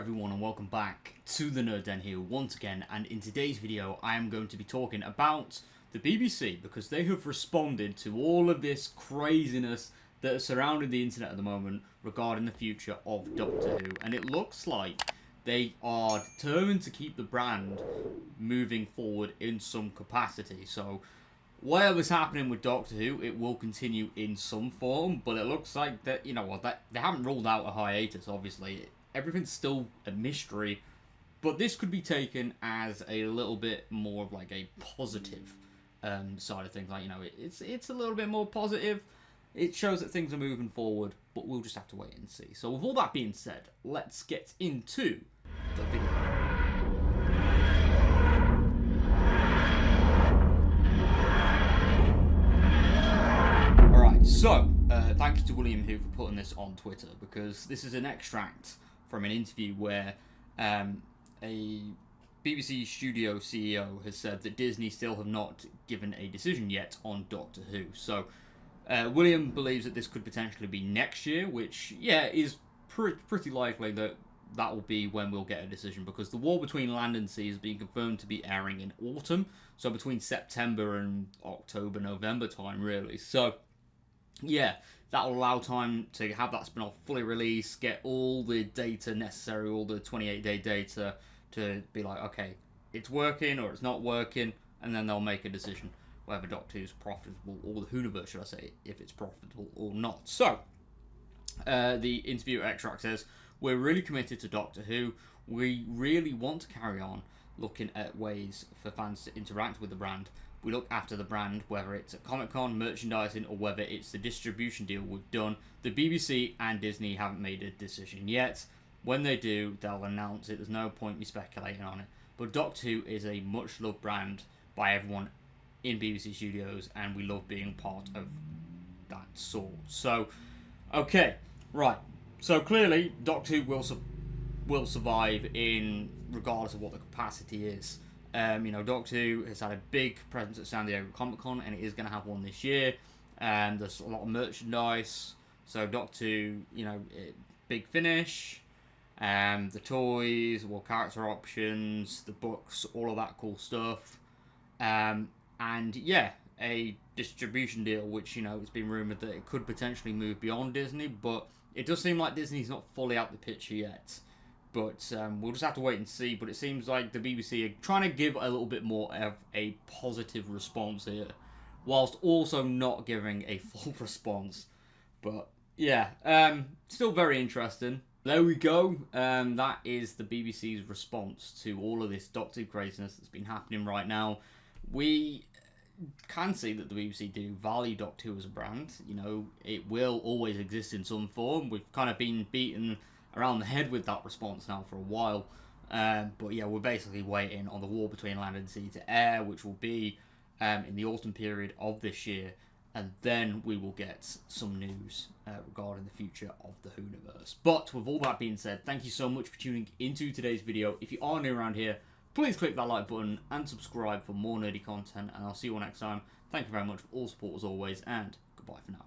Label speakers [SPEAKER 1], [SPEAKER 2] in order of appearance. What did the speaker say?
[SPEAKER 1] everyone and welcome back to the Nerd Den here once again, and in today's video I am going to be talking about the BBC because they have responded to all of this craziness that is surrounding the internet at the moment regarding the future of Doctor Who, and it looks like they are determined to keep the brand moving forward in some capacity. So whatever's happening with Doctor Who, it will continue in some form, but it looks like that, that they haven't ruled out a hiatus, obviously. Everything's still a mystery, but this could be taken as a little bit more of like a positive side of things. Like, it's a little bit more positive. It shows that things are moving forward, but we'll just have to wait and see. So with all that being said, let's get into the video. So, thank you to William Who for putting this on Twitter, because this is an extract from an interview where a BBC studio CEO has said that Disney still have not given a decision yet on Doctor Who. So, William believes that this could potentially be next year, which, yeah, is pretty likely that will be when we'll get a decision, because The War Between Land and Sea has been confirmed to be airing in autumn, so between September and October, November time, really. So, yeah, that will allow time to have that spin-off fully released, get all the data necessary, all the 28-day data to be like, okay, it's working or it's not working, and then they'll make a decision whether Doctor Who's profitable, or the Whoniverse, should I say, if it's profitable or not. So, the interview extract says, "We're really committed to Doctor Who. We really want to carry on looking at ways for fans to interact with the brand. We look after the brand, whether it's at Comic-Con, merchandising, or whether it's the distribution deal we've done. The BBC and Disney haven't made a decision yet. When they do, they'll announce it. There's no point me speculating on it. But Doctor Who is a much-loved brand by everyone in BBC Studios, and we love being part of that sort." So, okay, right. So clearly, Doctor Who will survive in regardless of what the capacity is. Doctor Who has had a big presence at San Diego Comic-Con, and it is going to have one this year. And there's a lot of merchandise. So Doctor Who, big finish, the toys, character options, the books, all of that cool stuff. And yeah, a distribution deal, which, it's been rumoured that it could potentially move beyond Disney, but it does seem like Disney's not fully out the picture yet. But we'll just have to wait and see. But it seems like the BBC are trying to give a little bit more of a positive response here, whilst also not giving a full response. But yeah, still very interesting. There we go. That is the BBC's response to all of this Doctor Who craziness that's been happening right now. We can see that the BBC do value Doctor Who as a brand. It will always exist in some form. We've kind of been beaten around the head with that response now for a while. But yeah, we're basically waiting on The War Between Land and Sea to air, which will be in the autumn period of this year. And then we will get some news regarding the future of the Whoniverse. But with all that being said, thank you so much for tuning into today's video. If you are new around here, please click that like button and subscribe for more nerdy content. And I'll see you all next time. Thank you very much for all support as always, and goodbye for now.